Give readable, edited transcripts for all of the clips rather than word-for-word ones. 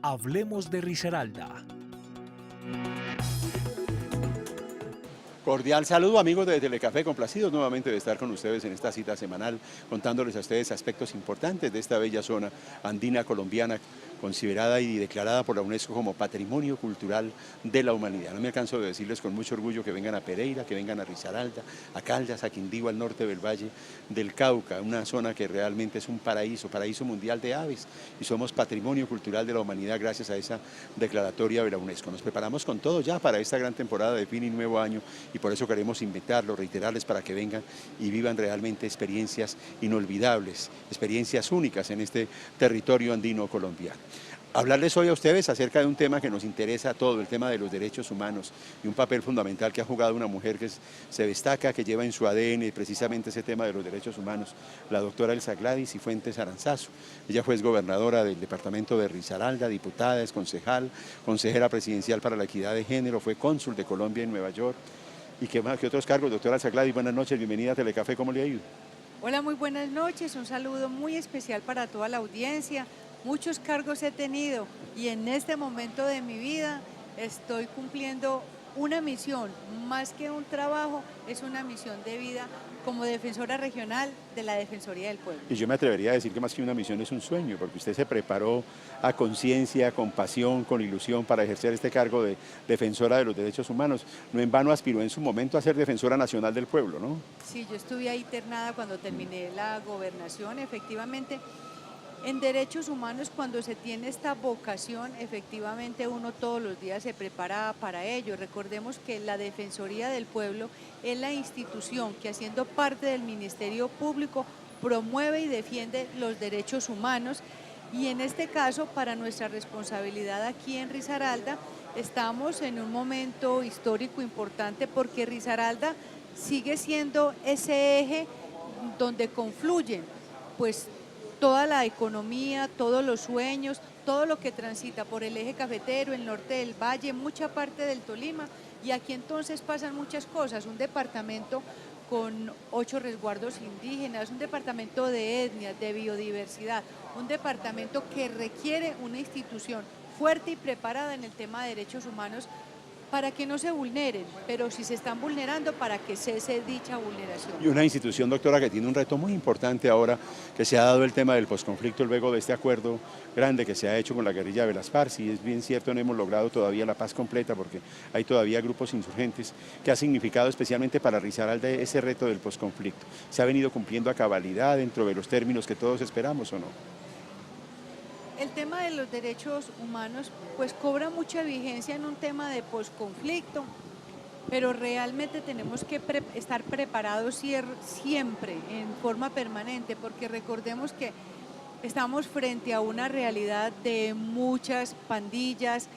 Hablemos de Risaralda. Cordial saludo, amigos de Telecafé, complacidos nuevamente de estar con ustedes en esta cita semanal, contándoles a ustedes aspectos importantes de esta bella zona andina colombiana, considerada y declarada por la UNESCO como Patrimonio Cultural de la Humanidad. No me canso de decirles con mucho orgullo que vengan a Pereira, que vengan a Risaralda, a Caldas, a Quindío, al norte del Valle del Cauca, una zona que realmente es un paraíso, paraíso mundial de aves, y somos Patrimonio Cultural de la Humanidad gracias a esa declaratoria de la UNESCO. Nos preparamos con todo ya para esta gran temporada de fin y nuevo año, y por eso queremos invitarlos, reiterarles para que vengan y vivan realmente experiencias inolvidables, experiencias únicas en este territorio andino colombiano. Hablarles hoy a ustedes acerca de un tema que nos interesa a todos, el tema de los derechos humanos y un papel fundamental que ha jugado una mujer que se destaca, que lleva en su ADN precisamente ese tema de los derechos humanos, la doctora Elsa Gladys Cifuentes Aranzazu. Ella fue exgobernadora del departamento de Risaralda, diputada, exconcejal, consejera presidencial para la equidad de género, fue cónsul de Colombia en Nueva York. ¿Y qué más? ¿Qué otros cargos? Doctora Elsa Gladys, buenas noches, bienvenida a Telecafé, ¿cómo le ha ido? Hola, muy buenas noches, un saludo muy especial para toda la audiencia. Muchos cargos he tenido y en este momento de mi vida estoy cumpliendo una misión, más que un trabajo, es una misión de vida como defensora regional de la Defensoría del Pueblo. Y yo me atrevería a decir que más que una misión es un sueño, porque usted se preparó a conciencia, con pasión, con ilusión para ejercer este cargo de defensora de los derechos humanos. No en vano aspiró en su momento a ser defensora nacional del pueblo, ¿no? Sí, yo estuve ahí internada cuando terminé la gobernación, efectivamente. En derechos humanos, cuando se tiene esta vocación, efectivamente uno todos los días se prepara para ello. Recordemos que la Defensoría del Pueblo es la institución que, haciendo parte del Ministerio Público, promueve y defiende los derechos humanos, y en este caso, para nuestra responsabilidad aquí en Risaralda, estamos en un momento histórico importante porque Risaralda sigue siendo ese eje donde confluyen pues toda la economía, todos los sueños, todo lo que transita por el eje cafetero, el norte del valle, mucha parte del Tolima, y aquí entonces pasan muchas cosas, un departamento con 8 resguardos indígenas, un departamento de etnias, de biodiversidad, un departamento que requiere una institución fuerte y preparada en el tema de derechos humanos para que no se vulneren, pero si se están vulnerando, para que cese dicha vulneración. Y una institución, doctora, que tiene un reto muy importante ahora, que se ha dado el tema del posconflicto luego de este acuerdo grande que se ha hecho con la guerrilla de las FARC, y es bien cierto, no hemos logrado todavía la paz completa porque hay todavía grupos insurgentes, que ha significado especialmente para Risaralda ese reto del posconflicto. ¿Se ha venido cumpliendo a cabalidad dentro de los términos que todos esperamos o no? El tema de los derechos humanos pues cobra mucha vigencia en un tema de posconflicto, pero realmente tenemos que estar preparados siempre, en forma permanente, porque recordemos que estamos frente a una realidad de muchas pandillas,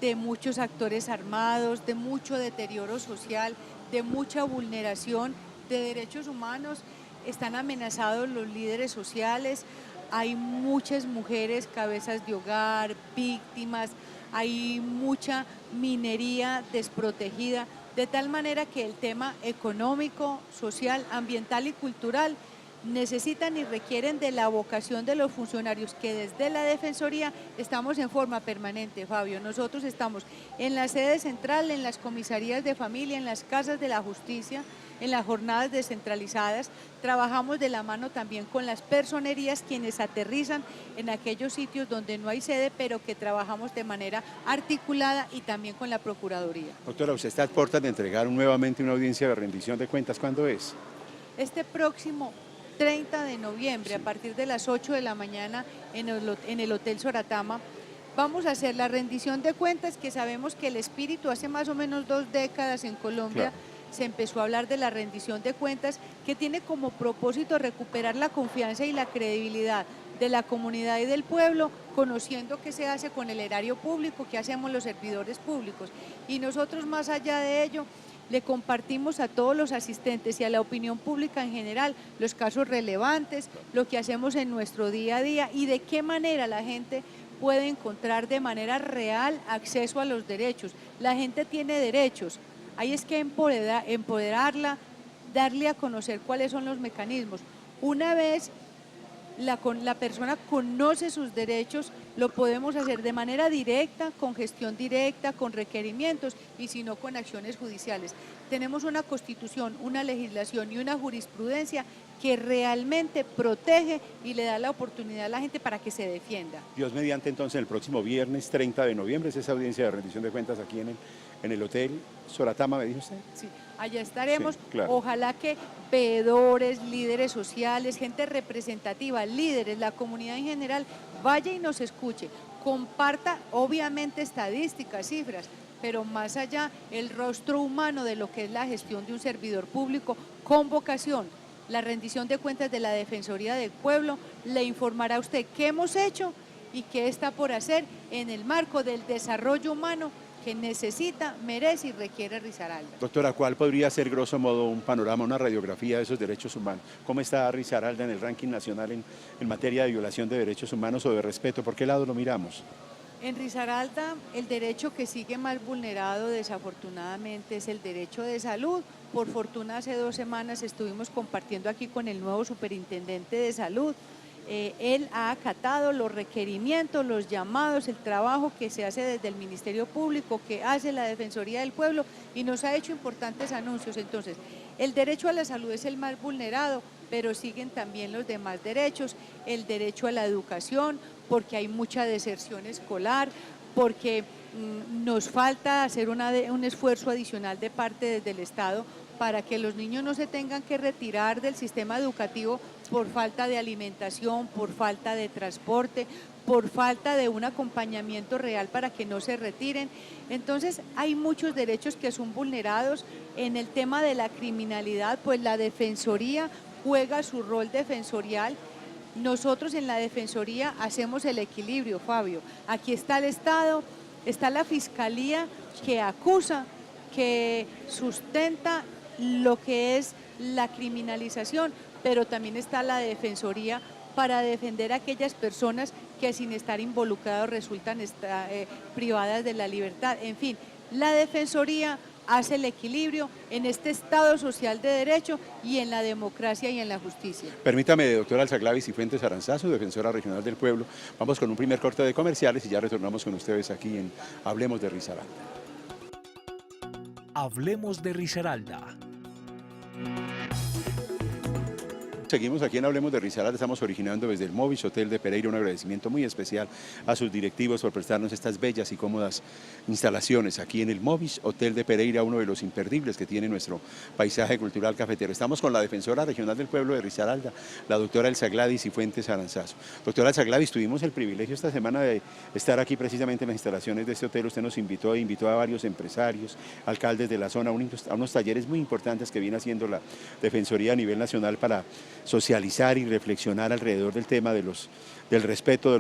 de muchos actores armados, de mucho deterioro social, de mucha vulneración de derechos humanos. Están amenazados los líderes sociales, hay muchas mujeres cabezas de hogar, víctimas, hay mucha minería desprotegida, de tal manera que el tema económico, social, ambiental y cultural necesitan y requieren de la vocación de los funcionarios, que desde la Defensoría estamos en forma permanente, Fabio. Nosotros estamos en la sede central, en las comisarías de familia, en las casas de la justicia, en las jornadas descentralizadas. Trabajamos de la mano también con las personerías, quienes aterrizan en aquellos sitios donde no hay sede, pero que trabajamos de manera articulada, y también con la Procuraduría. Doctora, usted está a puertas de entregar nuevamente una audiencia de rendición de cuentas. ¿Cuándo es? Este próximo 30 de noviembre, a partir de las 8 de la mañana, en el Hotel Soratama, vamos a hacer la rendición de cuentas, que sabemos que el espíritu hace más o menos 2 décadas en Colombia, Claro. se empezó a hablar de la rendición de cuentas, que tiene como propósito recuperar la confianza y la credibilidad de la comunidad y del pueblo, conociendo qué se hace con el erario público, qué hacemos los servidores públicos. Y nosotros, más allá de ello, le compartimos a todos los asistentes y a la opinión pública en general los casos relevantes, lo que hacemos en nuestro día a día y de qué manera la gente puede encontrar de manera real acceso a los derechos. La gente tiene derechos, ahí es que empoderarla, darle a conocer cuáles son los mecanismos. Una vez la persona conoce sus derechos, lo podemos hacer de manera directa, con gestión directa, con requerimientos y si no con acciones judiciales. Tenemos una constitución, una legislación y una jurisprudencia que realmente protege y le da la oportunidad a la gente para que se defienda. Dios mediante, entonces, el próximo viernes 30 de noviembre es esa audiencia de rendición de cuentas aquí en el Hotel Soratama, ¿me dijo usted? Sí, allá estaremos. Sí, claro. Ojalá que veedores, líderes sociales, gente representativa, líderes, la comunidad en general, vaya y nos escuche. Comparta, obviamente, estadísticas, cifras, pero más allá, el rostro humano de lo que es la gestión de un servidor público con vocación. La rendición de cuentas de la Defensoría del Pueblo le informará a usted qué hemos hecho y qué está por hacer en el marco del desarrollo humano que necesita, merece y requiere Risaralda. Doctora, ¿cuál podría ser, grosso modo, un panorama, una radiografía de esos derechos humanos? ¿Cómo está Risaralda en el ranking nacional en materia de violación de derechos humanos o de respeto? ¿Por qué lado lo miramos? En Risaralda, el derecho que sigue más vulnerado, desafortunadamente, es el derecho de salud. Por fortuna, hace 2 semanas estuvimos compartiendo aquí con el nuevo superintendente de salud. Él ha acatado los requerimientos, los llamados, el trabajo que se hace desde el Ministerio Público, que hace la Defensoría del Pueblo y nos ha hecho importantes anuncios. Entonces, el derecho a la salud es el más vulnerado, pero siguen también los demás derechos, el derecho a la educación, porque hay mucha deserción escolar, porque nos falta hacer un esfuerzo adicional de parte desde el Estado para que los niños no se tengan que retirar del sistema educativo por falta de alimentación, por falta de transporte, por falta de un acompañamiento real para que no se retiren. Entonces hay muchos derechos que son vulnerados. En el tema de la criminalidad, pues la Defensoría juega su rol defensorial. Nosotros en la Defensoría hacemos el equilibrio, Fabio. Aquí está el Estado, está la Fiscalía que acusa, que sustenta lo que es la criminalización, pero también está la Defensoría para defender a aquellas personas que sin estar involucrados resultan privadas de la libertad. En fin, la Defensoría hace el equilibrio en este Estado social de derecho y en la democracia y en la justicia. Permítame, doctora Alzaglavis Cifuentes Aranzazu, defensora regional del pueblo. Vamos con un primer corte de comerciales y ya retornamos con ustedes aquí en Hablemos de Risaralda. Hablemos de Risaralda. Seguimos aquí en Hablemos de Risaralda, estamos originando desde el Movis Hotel de Pereira un agradecimiento muy especial a sus directivos por prestarnos estas bellas y cómodas instalaciones aquí en el Movis Hotel de Pereira, uno de los imperdibles que tiene nuestro paisaje cultural cafetero. Estamos con la defensora regional del pueblo de Risaralda, la doctora Elsa Gladys Cifuentes Aranzazu. Doctora Elsa Gladys, tuvimos el privilegio esta semana de estar aquí precisamente en las instalaciones de este hotel. Usted nos invitó a varios empresarios, alcaldes de la zona, a unos talleres muy importantes que viene haciendo la Defensoría a nivel nacional para socializar y reflexionar alrededor del tema del respeto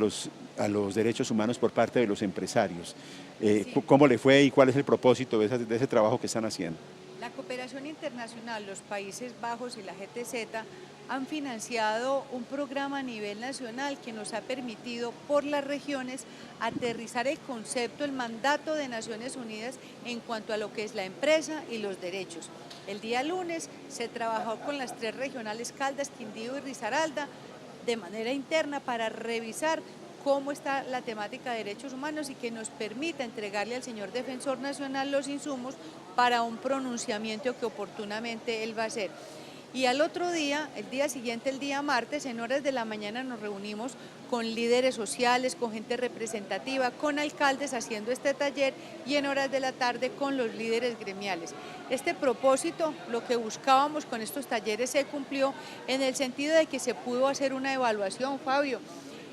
a los derechos humanos por parte de los empresarios. Sí. ¿Cómo le fue y cuál es el propósito de ese trabajo que están haciendo? La cooperación internacional, los Países Bajos y la GTZ han financiado un programa a nivel nacional que nos ha permitido por las regiones aterrizar el concepto, el mandato de Naciones Unidas en cuanto a lo que es la empresa y los derechos. El día lunes se trabajó con las 3 regionales Caldas, Quindío y Risaralda de manera interna para revisar cómo está la temática de derechos humanos y que nos permita entregarle al señor Defensor Nacional los insumos para un pronunciamiento que oportunamente él va a hacer. Y al otro día, el día siguiente, el día martes, en horas de la mañana nos reunimos con líderes sociales, con gente representativa, con alcaldes haciendo este taller y en horas de la tarde con los líderes gremiales. Este propósito, lo que buscábamos con estos talleres se cumplió en el sentido de que se pudo hacer una evaluación, Fabio.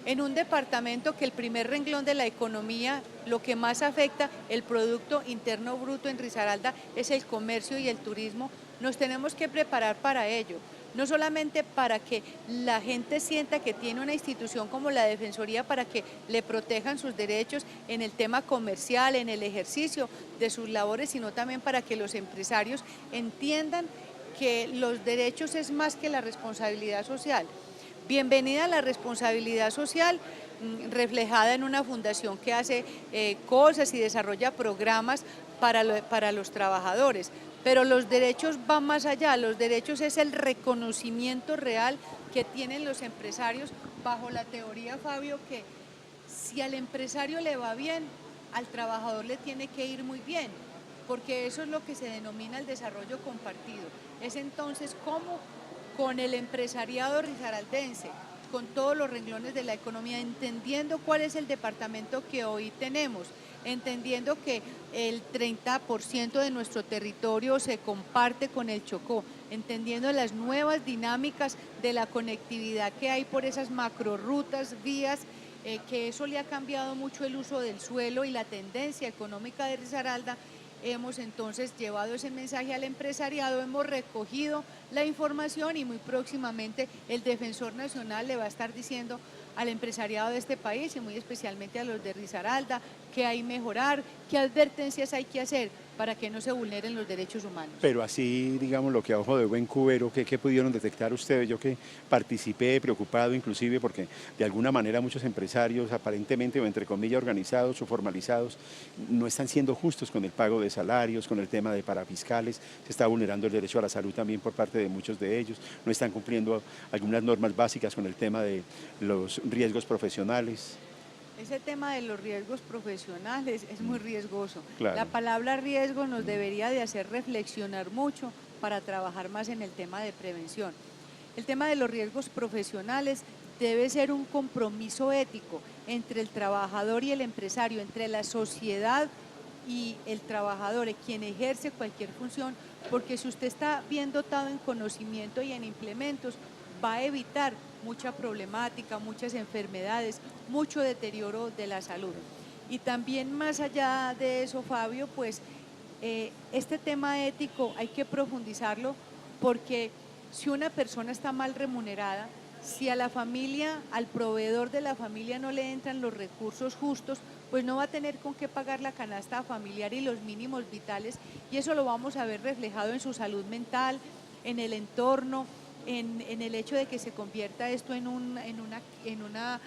En un departamento que el primer renglón de la economía, lo que más afecta el Producto Interno Bruto en Risaralda es el comercio y el turismo, nos tenemos que preparar para ello. No solamente para que la gente sienta que tiene una institución como la Defensoría para que le protejan sus derechos en el tema comercial, en el ejercicio de sus labores, sino también para que los empresarios entiendan que los derechos es más que la responsabilidad social. Bienvenida a la responsabilidad social reflejada en una fundación que hace cosas y desarrolla programas para los trabajadores. Pero los derechos van más allá, los derechos es el reconocimiento real que tienen los empresarios bajo la teoría, Fabio, que si al empresario le va bien, al trabajador le tiene que ir muy bien, porque eso es lo que se denomina el desarrollo compartido. Es entonces cómo con el empresariado risaraldense, con todos los renglones de la economía, entendiendo cuál es el departamento que hoy tenemos, entendiendo que el 30% de nuestro territorio se comparte con el Chocó, entendiendo las nuevas dinámicas de la conectividad que hay por esas macrorrutas, vías, que eso le ha cambiado mucho el uso del suelo y la tendencia económica de Risaralda. Hemos entonces llevado ese mensaje al empresariado, hemos recogido la información y muy próximamente el Defensor Nacional le va a estar diciendo al empresariado de este país y muy especialmente a los de Risaralda qué hay que mejorar, qué advertencias hay que hacer para que no se vulneren los derechos humanos. Pero así, digamos, lo que a ojo de buen cubero, ¿qué pudieron detectar ustedes? Yo que participé, preocupado inclusive, porque de alguna manera muchos empresarios, aparentemente o entre comillas organizados o formalizados, no están siendo justos con el pago de salarios, con el tema de parafiscales, se está vulnerando el derecho a la salud también por parte de muchos de ellos, no están cumpliendo algunas normas básicas con el tema de los riesgos profesionales. Ese tema de los riesgos profesionales es muy riesgoso. Claro. La palabra riesgo nos debería de hacer reflexionar mucho para trabajar más en el tema de prevención. El tema de los riesgos profesionales debe ser un compromiso ético entre el trabajador y el empresario, entre la sociedad y el trabajador, quien ejerce cualquier función, porque si usted está bien dotado en conocimiento y en implementos, va a evitar mucha problemática, muchas enfermedades, mucho deterioro de la salud. Y también más allá de eso, Fabio, pues este tema ético hay que profundizarlo porque si una persona está mal remunerada, si a la familia, al proveedor de la familia no le entran los recursos justos, pues no va a tener con qué pagar la canasta familiar y los mínimos vitales, y eso lo vamos a ver reflejado en su salud mental, en el entorno, en el hecho de que se convierta esto en una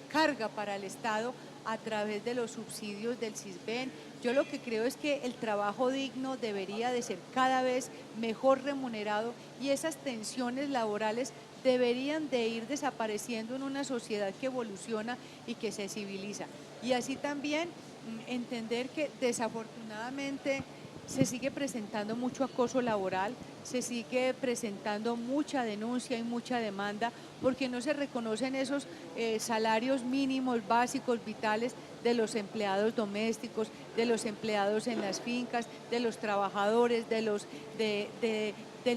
carga para el Estado a través de los subsidios del Sisbén. Yo lo que creo es que el trabajo digno debería de ser cada vez mejor remunerado y esas tensiones laborales deberían de ir desapareciendo en una sociedad que evoluciona y que se civiliza. Y así también entender que desafortunadamente se sigue presentando mucho acoso laboral, se sigue presentando mucha denuncia y mucha demanda porque no se reconocen esos salarios mínimos, básicos, vitales de los empleados domésticos, de los empleados en las fincas, de los trabajadores, del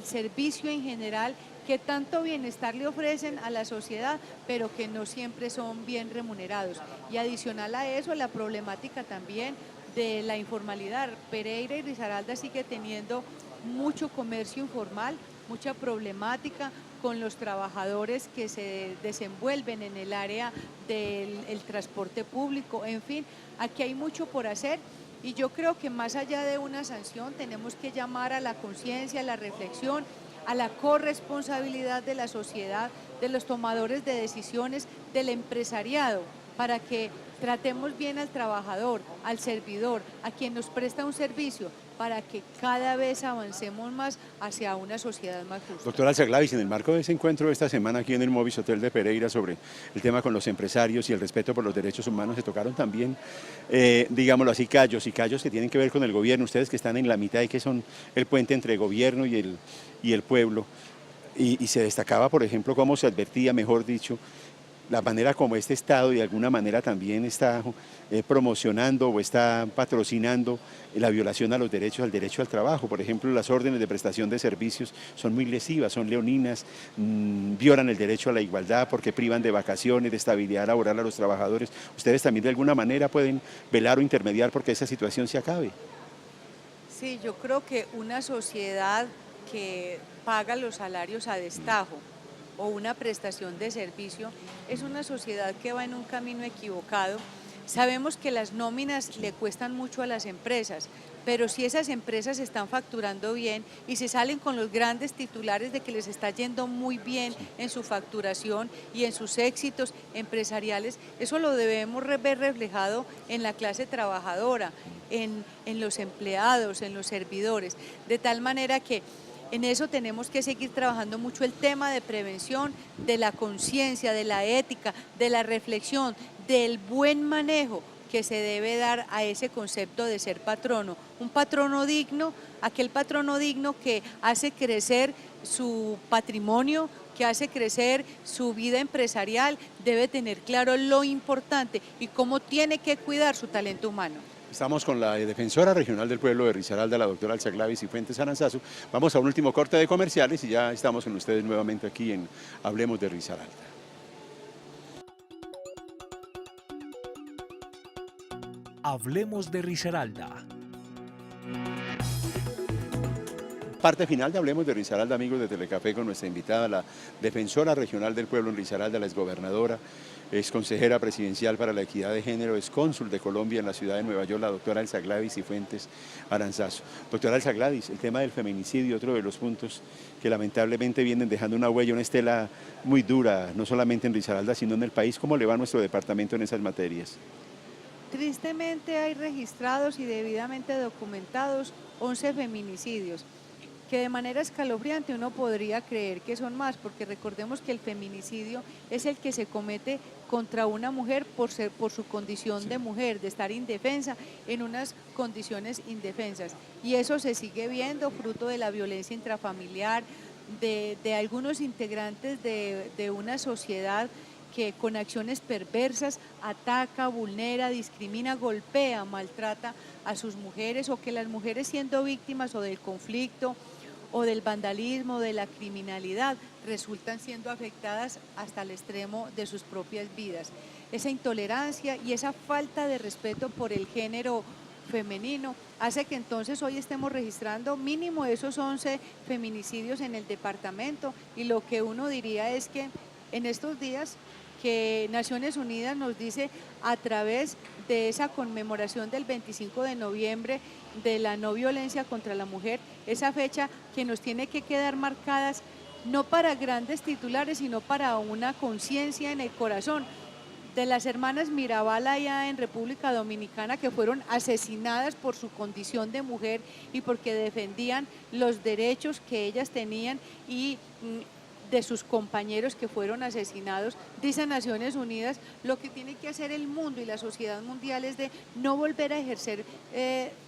servicio en general, que tanto bienestar le ofrecen a la sociedad, pero que no siempre son bien remunerados. Y adicional a eso, la problemática también de la informalidad. Pereira y Risaralda sigue teniendo mucho comercio informal, mucha problemática con los trabajadores que se desenvuelven en el área del transporte público. En fin, aquí hay mucho por hacer y yo creo que más allá de una sanción tenemos que llamar a la conciencia, a la reflexión, a la corresponsabilidad de la sociedad, de los tomadores de decisiones, del empresariado, para que tratemos bien al trabajador, al servidor, a quien nos presta un servicio, para que cada vez avancemos más hacia una sociedad más justa. Doctora Alzaglavis, en el marco de ese encuentro de esta semana aquí en el Movis Hotel de Pereira sobre el tema con los empresarios y el respeto por los derechos humanos, se tocaron también, digámoslo así, callos que tienen que ver con el gobierno, ustedes que están en la mitad y que son el puente entre el gobierno y el pueblo, y se destacaba, por ejemplo, cómo se advertía, mejor dicho, la manera como este Estado de alguna manera también está promocionando o está patrocinando la violación a los derechos, al derecho al trabajo. Por ejemplo, las órdenes de prestación de servicios son muy lesivas, son leoninas, violan el derecho a la igualdad porque privan de vacaciones, de estabilidad laboral a los trabajadores. Ustedes también de alguna manera pueden velar o intermediar porque esa situación se acabe. Sí, yo creo que una sociedad que paga los salarios a destajo o una prestación de servicio es una sociedad que va en un camino equivocado. Sabemos que las nóminas le cuestan mucho a las empresas, pero si esas empresas están facturando bien y se salen con los grandes titulares de que les está yendo muy bien en su facturación y en sus éxitos empresariales, eso lo debemos ver reflejado en la clase trabajadora, en los empleados, en los servidores, de tal manera que En eso tenemos que seguir trabajando mucho el tema de prevención, de la conciencia, de la ética, de la reflexión, del buen manejo que se debe dar a ese concepto de ser patrono. Un patrono digno, aquel patrono digno que hace crecer su patrimonio, que hace crecer su vida empresarial, debe tener claro lo importante y cómo tiene que cuidar su talento humano. Estamos con la defensora regional del pueblo de Risaralda, la doctora Elsa Gladys Cifuentes Aranzazu. Vamos a un último corte de comerciales y ya estamos con ustedes nuevamente aquí en Hablemos de Risaralda. Hablemos de Risaralda. Parte final de Hablemos de Risaralda, amigos de Telecafé, con nuestra invitada, la defensora regional del pueblo en Risaralda, la exgobernadora, es consejera presidencial para la equidad de género, es cónsul de Colombia en la ciudad de Nueva York, la doctora Elsa Gladys Cifuentes Aranzazu. Doctora Elsa Gladys, el tema del feminicidio, otro de los puntos que lamentablemente vienen dejando una huella, una estela muy dura, no solamente en Risaralda, sino en el país. ¿Cómo le va a nuestro departamento en esas materias? Tristemente hay registrados y debidamente documentados 11 feminicidios, que de manera escalofriante uno podría creer que son más, porque recordemos que el feminicidio es el que se comete contra una mujer por su condición de mujer, de estar indefensa en unas condiciones indefensas. Y eso se sigue viendo fruto de la violencia intrafamiliar, de algunos integrantes de una sociedad que con acciones perversas ataca, vulnera, discrimina, golpea, maltrata a sus mujeres, o que las mujeres, siendo víctimas o del conflicto o del vandalismo, de la criminalidad, resultan siendo afectadas hasta el extremo de sus propias vidas. Esa intolerancia y esa falta de respeto por el género femenino hace que entonces hoy estemos registrando mínimo esos 11 feminicidios en el departamento, y lo que uno diría es que en estos días que Naciones Unidas nos dice, a través de esa conmemoración del 25 de noviembre de la no violencia contra la mujer, esa fecha que nos tiene que quedar marcadas no para grandes titulares, sino para una conciencia en el corazón de las hermanas Mirabal allá en República Dominicana, que fueron asesinadas por su condición de mujer y porque defendían los derechos que ellas tenían, y de sus compañeros que fueron asesinados. Dice Naciones Unidas, lo que tiene que hacer el mundo y la sociedad mundial es de no volver a ejercer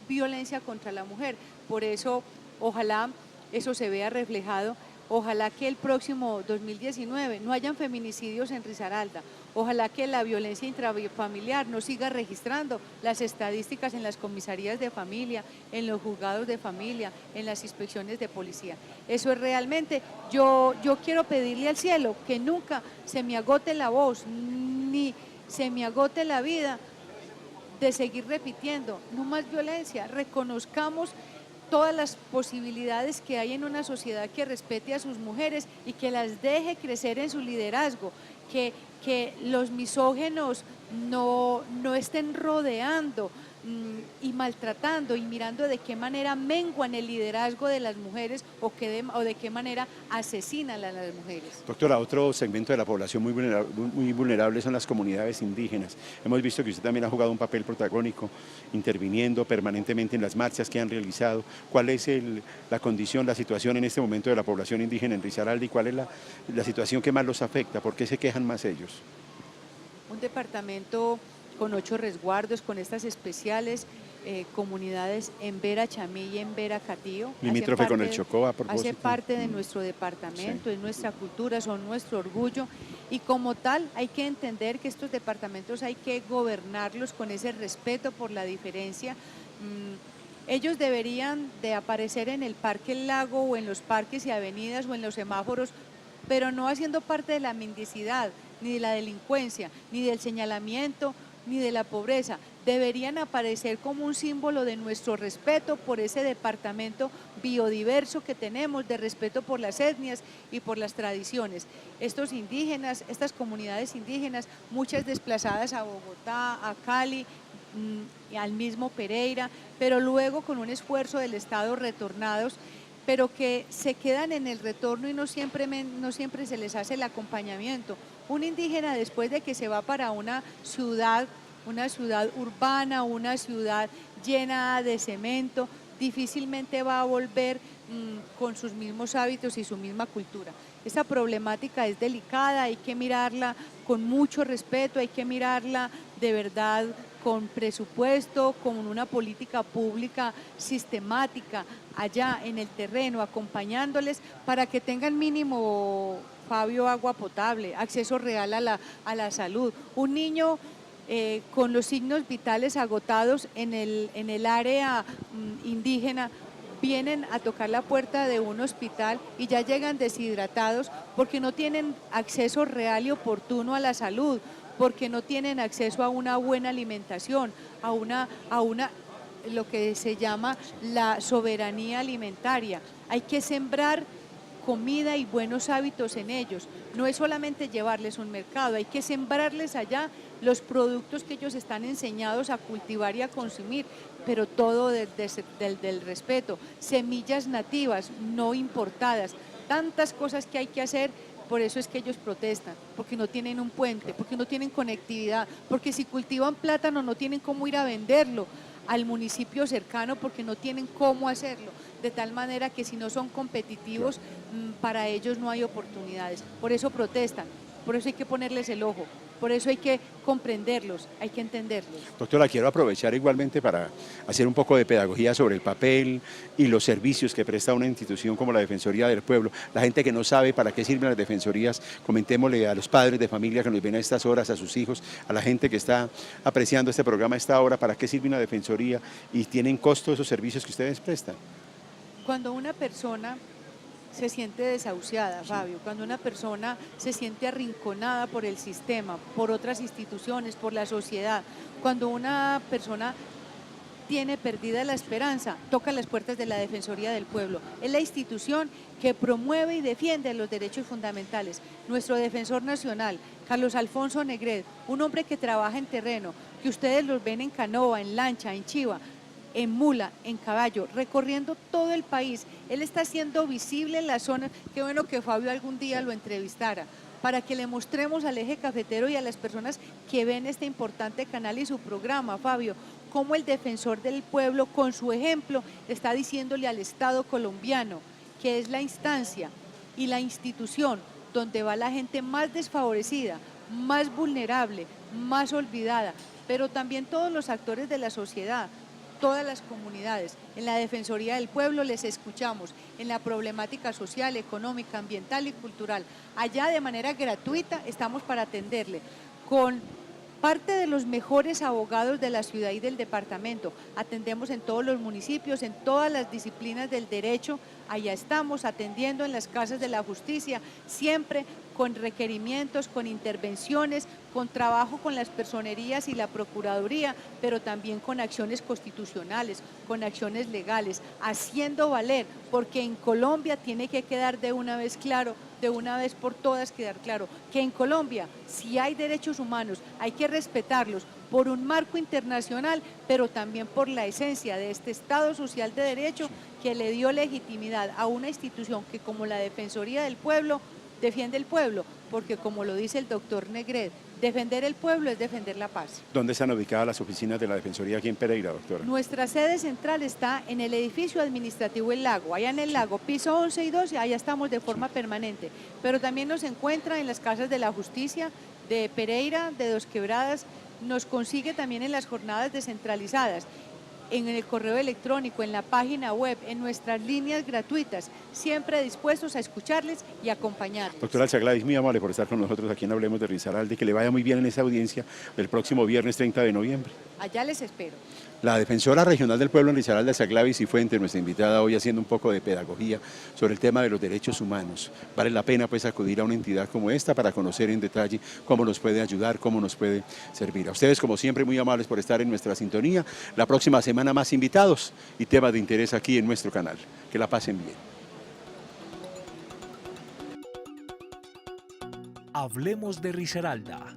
violencia contra la mujer. Por eso, ojalá eso se vea reflejado. Ojalá que el próximo 2019 no hayan feminicidios en Risaralda. Ojalá que la violencia intrafamiliar no siga registrando las estadísticas en las comisarías de familia, en los juzgados de familia, en las inspecciones de policía. Eso es realmente, yo quiero pedirle al cielo que nunca se me agote la voz, ni se me agote la vida de seguir repitiendo, no más violencia, reconozcamos todas las posibilidades que hay en una sociedad que respete a sus mujeres y que las deje crecer en su liderazgo, que los misógenos no estén rodeando y maltratando y mirando de qué manera menguan el liderazgo de las mujeres o de qué manera asesinan a las mujeres. Doctora, otro segmento de la población muy vulnerable son las comunidades indígenas. Hemos visto que usted también ha jugado un papel protagónico, interviniendo permanentemente en las marchas que han realizado. ¿Cuál es la condición, la situación en este momento de la población indígena en Risaralda y cuál es la situación que más los afecta? ¿Por qué se quejan más ellos? Un departamento con 8 resguardos, con estas especiales comunidades en Vera Chamí y en Vera Catío. Limítrofe con el Chocó, a propósito. Hace parte de nuestro departamento, sí. Es nuestra cultura, son nuestro orgullo, y como tal hay que entender que estos departamentos hay que gobernarlos con ese respeto por la diferencia. Ellos deberían de aparecer en el Parque El Lago o en los parques y avenidas o en los semáforos, pero no haciendo parte de la mendicidad, ni de la delincuencia, ni del señalamiento, ni de la pobreza. Deberían aparecer como un símbolo de nuestro respeto por ese departamento biodiverso que tenemos, de respeto por las etnias y por las tradiciones. Estos indígenas, estas comunidades indígenas, muchas desplazadas a Bogotá, a Cali, al mismo Pereira, pero luego con un esfuerzo del Estado retornados, pero que se quedan en el retorno y no siempre se les hace el acompañamiento. Un indígena, después de que se va para una ciudad urbana, una ciudad llena de cemento, difícilmente va a volver con sus mismos hábitos y su misma cultura. Esta problemática es delicada, hay que mirarla con mucho respeto, hay que mirarla de verdad con presupuesto, con una política pública sistemática allá en el terreno, acompañándoles para que tengan mínimo, Fabio, agua potable, acceso real a la salud. Un niño con los signos vitales agotados en el área indígena vienen a tocar la puerta de un hospital y ya llegan deshidratados porque no tienen acceso real y oportuno a la salud, porque no tienen acceso a una buena alimentación, a una lo que se llama la soberanía alimentaria. Hay que sembrar comida y buenos hábitos en ellos. No es solamente llevarles un mercado, hay que sembrarles allá los productos que ellos están enseñados a cultivar y a consumir, pero todo del respeto. Semillas nativas, no importadas, tantas cosas que hay que hacer. Por eso es que ellos protestan, porque no tienen un puente, porque no tienen conectividad, porque si cultivan plátano no tienen cómo ir a venderlo al municipio cercano porque no tienen cómo hacerlo, de tal manera que si no son competitivos, para ellos no hay oportunidades. Por eso protestan, por eso hay que ponerles el ojo, por eso hay que comprenderlos, hay que entenderlos. Doctora, quiero aprovechar igualmente para hacer un poco de pedagogía sobre el papel y los servicios que presta una institución como la Defensoría del Pueblo. La gente que no sabe para qué sirven las defensorías, comentémosle a los padres de familia que nos ven a estas horas, a sus hijos, a la gente que está apreciando este programa a esta hora, para qué sirve una defensoría y tienen costo esos servicios que ustedes prestan. Cuando una persona se siente desahuciada, Fabio, cuando una persona se siente arrinconada por el sistema, por otras instituciones, por la sociedad, cuando una persona tiene perdida la esperanza, toca las puertas de la Defensoría del Pueblo. Es la institución que promueve y defiende los derechos fundamentales. Nuestro defensor nacional, Carlos Alfonso Negret, un hombre que trabaja en terreno, que ustedes los ven en canoa, en lancha, en chiva, en mula, en caballo, recorriendo todo el país. Él está haciendo visible en la zona. Qué bueno que Fabio algún día lo entrevistara, para que le mostremos al eje cafetero y a las personas que ven este importante canal y su programa, Fabio, cómo el defensor del pueblo, con su ejemplo, está diciéndole al Estado colombiano que es la instancia y la institución donde va la gente más desfavorecida, más vulnerable, más olvidada, pero también todos los actores de la sociedad, todas las comunidades. En la Defensoría del Pueblo les escuchamos en la problemática social, económica, ambiental y cultural. Allá de manera gratuita estamos para atenderle con parte de los mejores abogados de la ciudad y del departamento. Atendemos en todos los municipios, en todas las disciplinas del derecho. Allá estamos atendiendo en las casas de la justicia, siempre con requerimientos, con intervenciones, con trabajo con las personerías y la procuraduría, pero también con acciones constitucionales, con acciones legales, haciendo valer, porque en Colombia tiene que quedar de una vez claro, de una vez por todas quedar claro, que en Colombia si hay derechos humanos hay que respetarlos por un marco internacional, pero también por la esencia de este Estado social de derecho que le dio legitimidad a una institución que como la Defensoría del Pueblo defiende el pueblo, porque como lo dice el doctor Negret, defender el pueblo es defender la paz. ¿Dónde están ubicadas las oficinas de la Defensoría aquí en Pereira, doctora? Nuestra sede central está en el edificio administrativo El Lago, allá en El Lago, piso 11 y 12, allá estamos de forma permanente, pero también nos encuentra en las casas de la justicia de Pereira, de Dos Quebradas, nos consigue también en las jornadas descentralizadas, en el correo electrónico, en la página web, en nuestras líneas gratuitas, siempre dispuestos a escucharles y acompañarles. Doctora Alzaglavis, muy amable por estar con nosotros aquí en Hablemos de Risaralda y que le vaya muy bien en esa audiencia el próximo viernes 30 de noviembre. Allá les espero. La defensora regional del pueblo en Risaralda, Alzaglavis Cifuentes, nuestra invitada hoy haciendo un poco de pedagogía sobre el tema de los derechos humanos. Vale la pena pues acudir a una entidad como esta para conocer en detalle cómo nos puede ayudar, cómo nos puede servir. A ustedes como siempre muy amables por estar en nuestra sintonía. La próxima semana más invitados y temas de interés aquí en nuestro canal. Que la pasen bien. Hablemos de Risaralda.